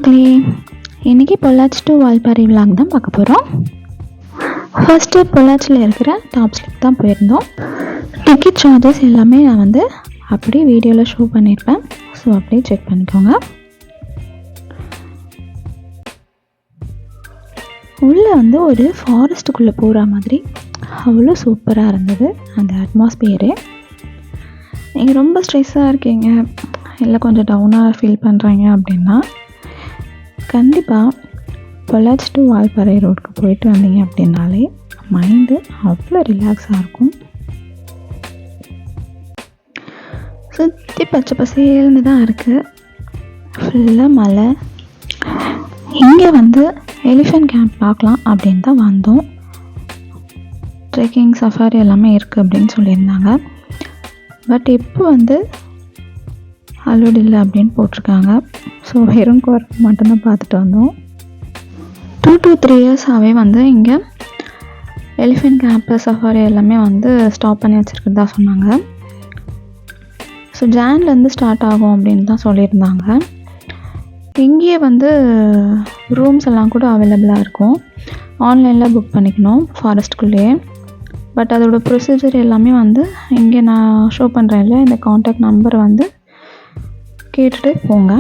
மக்களே, இன்றைக்கி Pollachi to Valparai vlog தான் பார்க்க போகிறோம். ஃபஸ்ட்டு பொள்ளாச்சியில் இருக்கிற டாப் ஸ்லிப் தான் போயிருந்தோம். டிக்கெட் சார்ஜஸ் எல்லாமே நான் அப்படியே வீடியோவில் ஷோ பண்ணியிருப்பேன். ஸோ அப்படியே செக் பண்ணிக்கோங்க. உள்ளே ஒரு ஃபாரஸ்ட்டுக்குள்ளே போகிற மாதிரி அவ்வளோ சூப்பராக இருந்தது அந்த அட்மாஸ்பியரு. நீங்கள் ரொம்ப ஸ்ட்ரெஸ்ஸாக இருக்கீங்க, இல்லை கொஞ்சம் டவுனாக ஃபீல் பண்ணுறீங்க அப்படின்னா கண்டிப்பாக பொள்ளாச்சி டு வால்பாறை ரோடுக்கு போயிட்டு வந்தீங்க அப்படின்னாலே மைண்டு அவ்வளோ ரிலாக்ஸாக இருக்கும். சுற்றி பச்சை பசேல்னு தான் இருக்குது, ஃபுல்லாக மலை. இங்கே எலிஃபென்ட் கேம்ப் பார்க்கலாம் அப்படின்னு தான் வந்தோம். ட்ரெக்கிங் சஃபாரி எல்லாமே இருக்குது அப்படின்னு சொல்லியிருந்தாங்க. பட் இப்போ அலோடு இல்லை அப்படின்னு போட்டிருக்காங்க. ஸோ வெறும் குரங்கு மட்டும்தான் பார்த்துட்டு வந்தோம். 2 to 3 இயர்ஸாகவே இங்கே எலிஃபென்ட் கேம்ப்பு சஃபாரி எல்லாமே ஸ்டாப் பண்ணி வச்சுருக்கிறதா சொன்னாங்க. ஸோ ஜான்லேருந்து ஸ்டார்ட் ஆகும் அப்படின்னு தான் சொல்லியிருந்தாங்க. இங்கேயே ரூம்ஸ் எல்லாம் கூட அவைலபிளாக இருக்கும். ஆன்லைனில் புக் பண்ணிக்கணும் ஃபாரஸ்ட்டுக்குள்ளேயே. பட் அதோட ப்ரொசீஜர் எல்லாமே இங்கே நான் ஷோ பண்ணுறேன் இல்லை, இந்த காண்டாக்ட் நம்பரை கேட்டுட்டு போங்க.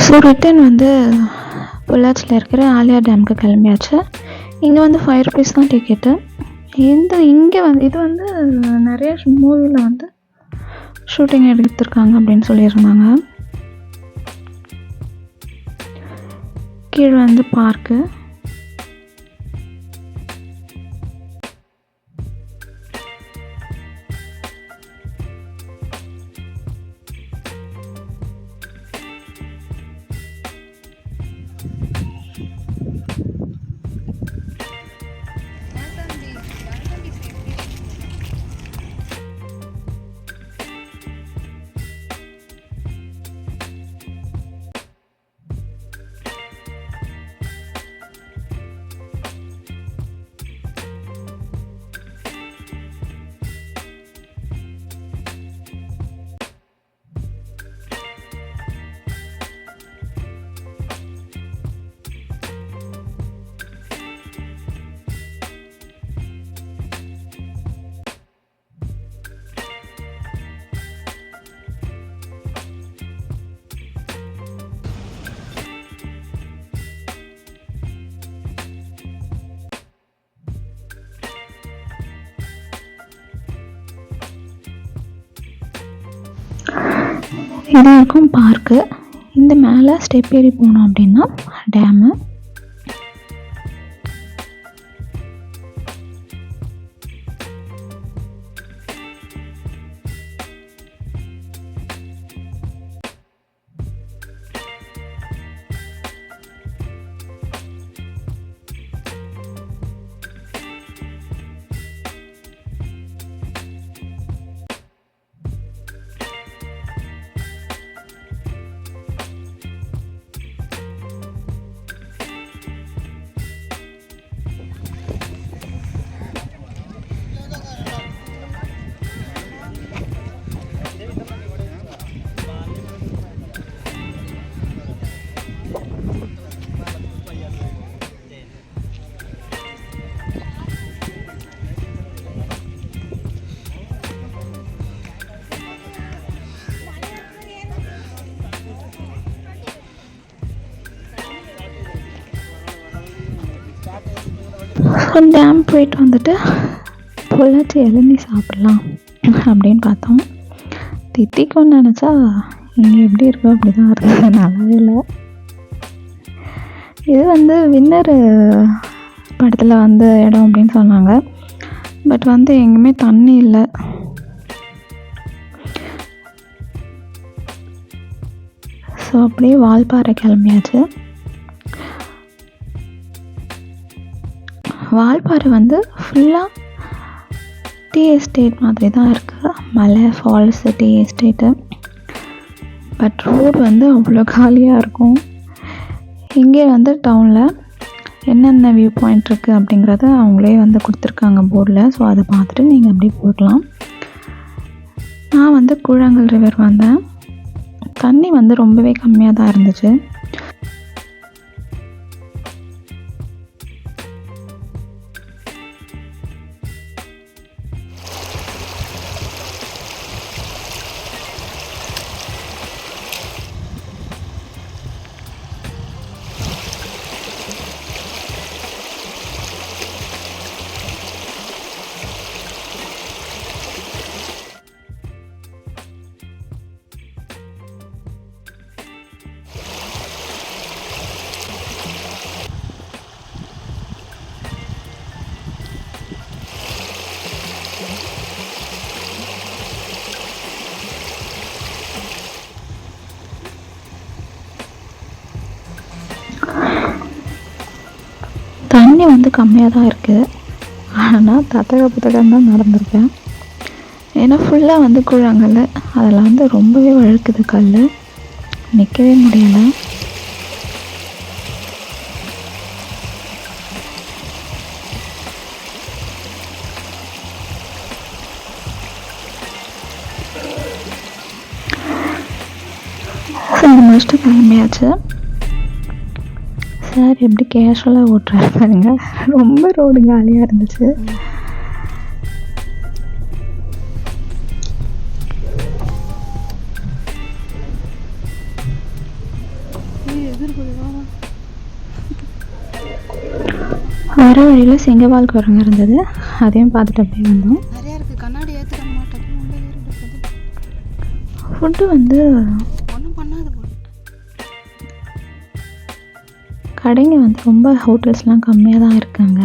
ஸோ ரிட்டன் பொள்ளாச்சியில் இருக்கிற ஆலியா டேமுக்கு கிளம்பியாச்சு. இங்கே 5 rupees தான் டிக்கெட்டு. இங்கே இது நிறைய மூவியில் ஷூட்டிங் எடுத்திருக்காங்க அப்படின்னு சொல்லியிருந்தாங்க. கீழே பார்க்கு. இது இருக்கும் பார்க்கு. இந்த மேலே ஸ்டெப் ஏறி போனோம் அப்படின்னா டேமு. டேம் போயிட்டு பொள்ளாச்சி இளநீ சாப்பிட்லாம் அப்படின்னு பார்த்தோம். தித்திக்கும்னு நினச்சா இங்கே எப்படி இருக்கோ அப்படி தான் இருந்தது, நல்லாவே இல்லை. இது வின்னர் படத்தில் இடம் அப்படின்னு சொன்னாங்க. பட் எங்கேயுமே தண்ணி இல்லை. ஸோ அப்படியே வால்பாறை கிளம்பியாச்சு. வால்பாறை ஃபுல்லாக டீ எஸ்டேட் மாதிரி தான் இருக்குது, மலை falls tea estate. But road வந்து அவ்வளோ காலியாக இருக்கும். இங்கே வந்து டவுனில் என்னென்ன வியூ பாயிண்ட் இருக்குது அப்படிங்கிறத அவங்களே வந்து கொடுத்துருக்காங்க போர்டில். ஸோ அதை பார்த்துட்டு நீங்கள் அப்படியே போகலாம். நான் வந்து கூழாங்கல் ரிவர் வந்தேன். தண்ணி வந்து ரொம்பவே கம்மியாக தான் இருந்துச்சு. தண்ணி வந்து கம்மியாக தான் இருக்குது. ஆனால் புத்தகம் தான் நடந்திருக்கேன். ஏன்னா ஃபுல்லாக வந்து கூழாங்கல், அதில் வந்து ரொம்பவே வழுக்குது கல், நிற்கவே முடியலை. இந்த முடிச்சுட்டு கிளம்பியாச்சு. சார் எப்படி கேஷுவலாக ஓட்டுறாரு பாருங்க. ரொம்ப ரோடு காலியாக இருந்துச்சு. வர வழியில் செங்கவால் குரங்கு இருந்தது, அதையும் பார்த்துட்டு அப்படியே வந்தோம். ஃபுட்டு வந்து கடைங்க வந்து ரொம்ப ஹோட்டல்ஸ்லாம் கம்மியாக தான் இருக்காங்க.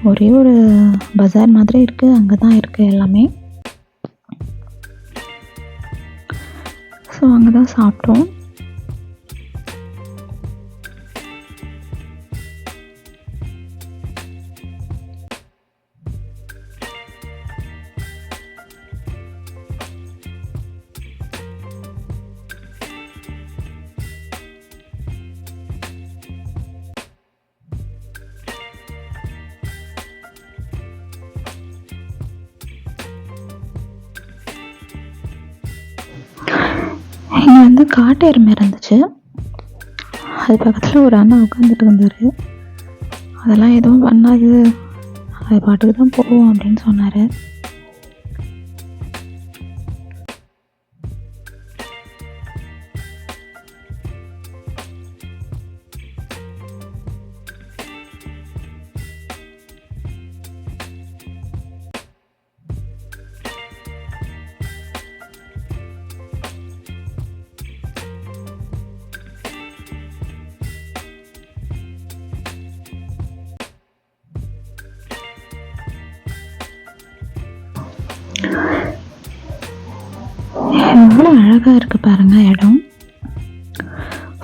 ஒரே ஒரு பஜார் மாதிரி இருக்குது, அங்கே தான் இருக்குது எல்லாமே. ஸோ அங்கே தான் சாப்பிட்டோம். இங்கே வந்து காட்டு எருமை இருந்துச்சு. அது பக்கத்தில் ஒரு அண்ணா உட்காந்துட்டு இருந்தார். அதெல்லாம் எதுவும் பண்ணாது, அது பாட்டுக்கு தான் போவோம் அப்படின்னு சொன்னார். எவ்வளோ அழகாக இருக்குது பாருங்கள் இடம்.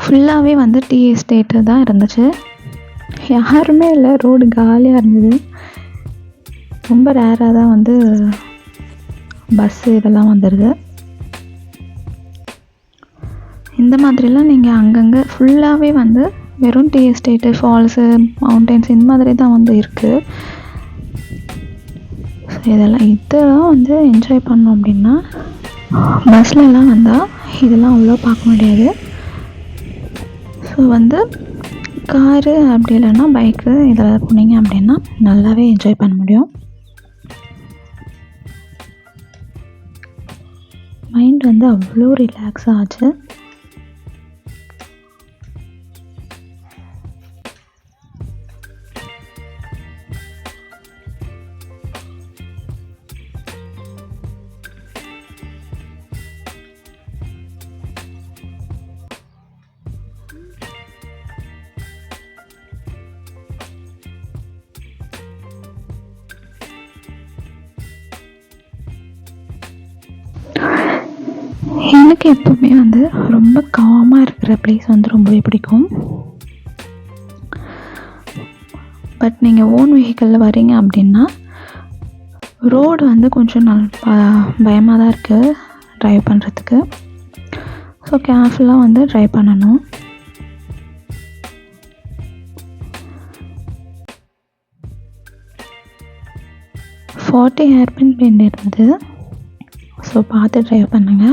ஃபுல்லாகவே வந்து டீ எஸ்டேட்டு தான் இருந்துச்சு. யாருமே இல்லை, ரோடு காலியாக இருந்தது. ரொம்ப ரேராக தான் வந்து பஸ்ஸு இதெல்லாம் வந்துடுது. இந்த மாதிரிலாம் நீங்கள் அங்கங்கே ஃபுல்லாகவே வந்து வெறும் டீ எஸ்டேட்டு, ஃபால்ஸு, மவுண்டன்ஸ் இந்த மாதிரி தான் வந்து இருக்குது. ஸோ இதெல்லாம் வந்து என்ஜாய் பண்ணோம் அப்படின்னா பஸ்லலாம் வந்தால் இதெல்லாம் அவ்வளோ பார்க்க முடியாது. ஸோ வந்து காரு அப்படி இல்லைன்னா பைக்கு இதில் போனீங்க அப்படின்னா நல்லாவே என்ஜாய் பண்ண முடியும். மைண்ட் வந்து அவ்வளோ ரிலாக்ஸ் ஆச்சு. எனக்கு எப்பவுமே வந்து ரொம்ப காமாக இருக்கிற பிளேஸ் வந்து ரொம்பவே பிடிக்கும். பட் நீங்கள் ஓன் வெஹிக்கிளில் வரீங்க அப்படின்னா ரோடு வந்து கொஞ்சம் பயமாக தான் இருக்குது ட்ரைவ் பண்ணுறதுக்கு. ஸோ கேர்ஃபுல்லாக வந்து ட்ரைவ் பண்ணணும். ஹேர்பின் பெண்ட் இருந்தது. ஸோ பார்த்து ட்ரைவ் பண்ணுங்க.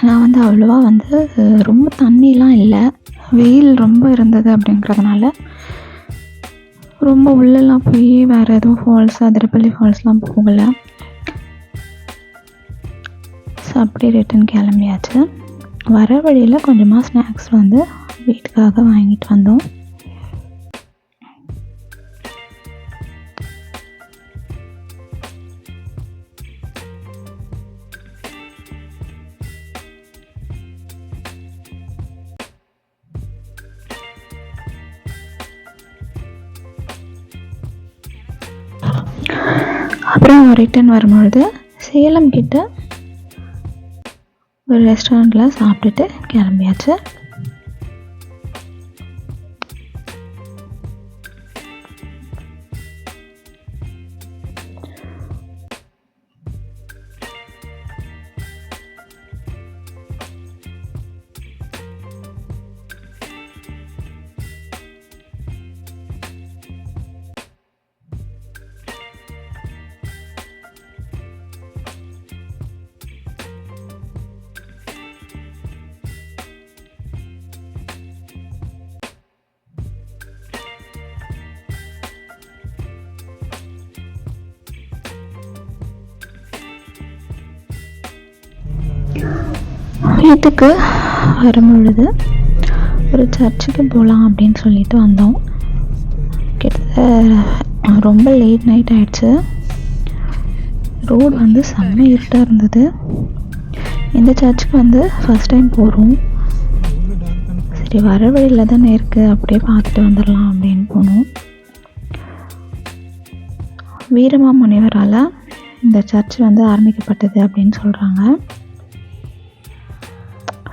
நான் வந்து அவ்வளோவா வந்து ரொம்ப தண்ணிலாம் இல்லை, வெயில் ரொம்ப இருந்தது அப்படிங்கிறதுனால ரொம்ப உள்ளெல்லாம் போய் வேறு எதுவும் ஃபால்ஸ் அதிரப்பள்ளி ஃபால்ஸ்லாம் போகலை. ஸோ அப்படியே ரிட்டன் கிளம்பியாச்சு. வர வழியில் கொஞ்சமாக ஸ்நாக்ஸ் வந்து வீட்டுக்காக வாங்கிட்டு வந்தோம். அப்புறம் ரிட்டன் வரும்பொழுது சேலம் கிட்ட ஒரு ரெஸ்டாரண்ட்டில் சாப்பிட்டுட்டு கிளம்பியாச்சு. வீட்டுக்கு வரும்பொழுது ஒரு சர்ச்சுக்கு போகலாம் அப்படின்னு சொல்லிட்டு வந்தோம். கிட்டத்தட்ட ரொம்ப லேட் நைட் ஆகிடுச்சு. ரோடு வந்து செம்ம இருட்டாக இருந்தது. இந்த சர்ச்சுக்கு வந்து ஃபஸ்ட் டைம் போகிறோம். சரி வர வழியில் தானே இருக்குது, அப்படியே பார்த்துட்டு வந்துடலாம் அப்படின்னு போனோம். வீரமாமுனிவரால் இந்த சர்ச் வந்து ஆரம்பிக்கப்பட்டது அப்படின்னு சொல்கிறாங்க.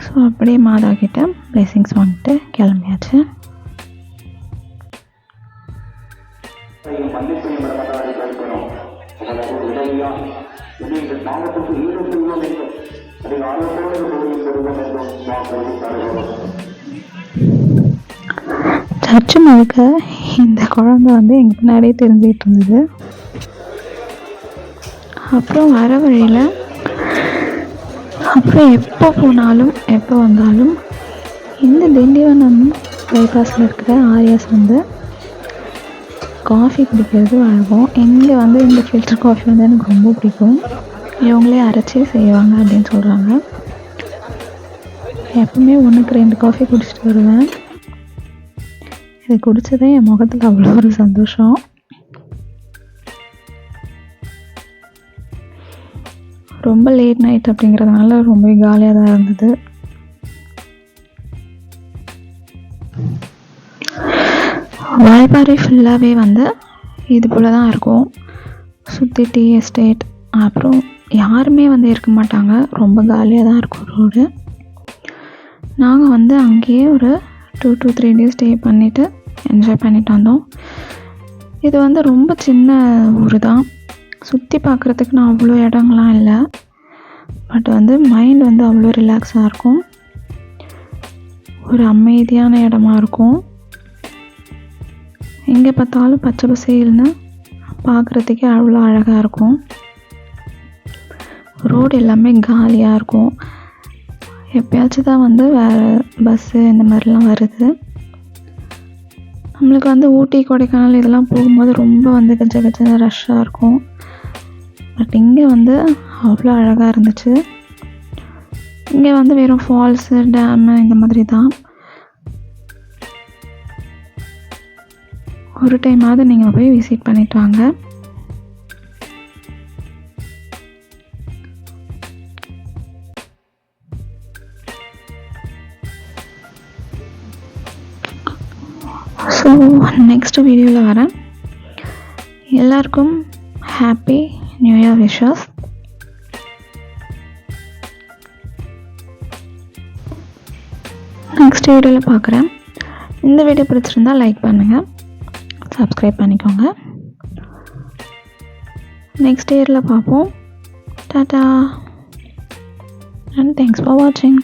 ஸோ அப்படியே மாதா கிட்ட பிளெஸிங்ஸ் வாங்கிட்டு கிளம்பியாச்சு. சர்ச்சு முழுக்க இந்த குழந்தை வந்து எங்கள் பின்னாடியே தெரிஞ்சுக்கிட்டு இருந்தது. அப்புறம் வர வழியில் அப்புறம் எப்போ போனாலும் எப்போ வந்தாலும் இந்த திண்டிவனம் பைபாஸில் இருக்கிற ஆரியாஸ் வந்து காஃபி குடிக்கிறது வழக்கம். இங்கே வந்து இந்த ஃபில்டர் காஃபி வந்து எனக்கு ரொம்ப பிடிக்கும். இவங்களே அரைச்சி செய்வாங்க அப்படின்னு சொல்கிறாங்க. எப்பவுமே 1-2 காஃபி குடிச்சிட்டு வருவேன். இதை குடித்ததே என் முகத்தில் அவ்வளோ ஒரு சந்தோஷம். ரொம்ப லேட் நைட் அப்படிங்கிறதுனால ரொம்ப காலியாக தான் இருந்தது. வால்பாறை ஃபுல்லாகவே வந்து இது போல் தான் இருக்கும். சுற்றி டீ எஸ்டேட், அப்புறம் யாருமே வந்து இருக்க மாட்டாங்க. ரொம்ப காலியாக தான் இருக்கும் ரோடு. நாங்கள் வந்து அங்கேயே ஒரு 2 to 3 days ஸ்டே பண்ணிவிட்டு என்ஜாய் பண்ணிட்டு வந்தோம். இது வந்து ரொம்ப சின்ன ஊர் தான். சுற்றி பார்க்குறதுக்கு நான் அவ்வளோ இடங்கள்லாம் இல்லை. பட் வந்து மைண்ட் வந்து அவ்வளோ ரிலாக்ஸாக இருக்கும். ஒரு அமைதியான இடமா இருக்கும். எங்கே பார்த்தாலும் பச்சை பசேல்னு பார்க்குறதுக்கே அவ்வளோ அழகாக இருக்கும். ரோடு எல்லாமே காலியாக இருக்கும். எப்பயாச்சும் தான் வந்து வேறு பஸ்ஸு இந்த மாதிரிலாம் வருது. நம்மளுக்கு வந்து ஊட்டி கொடைக்கானல் இதெல்லாம் போகும்போது ரொம்ப வந்து கஜ கஜன்னு ரஷ்ஷாக இருக்கும். பட் இங்கே வந்து அவ்வளோ அழகாக இருந்துச்சு. இங்கே வந்து வெறும் ஃபால்ஸு, டேமு இந்த மாதிரி தான். ஒரு டைமாவது நீங்கள் போய் விசிட் பண்ணிட்டு வாங்க. ஸோ நெக்ஸ்ட் வீடியோவில் வரேன். எல்லாருக்கும் happy new year wishes. Next வீடியோவில் பார்க்குறேன். இந்த வீடியோ பிடிச்சிருந்தால் லைக் பண்ணுங்கள், சப்ஸ்கிரைப் பண்ணிக்கோங்க. நெக்ஸ்ட் இயரில் பார்ப்போம். டாடா அண்ட் தேங்க்ஸ் ஃபார் வாட்சிங்.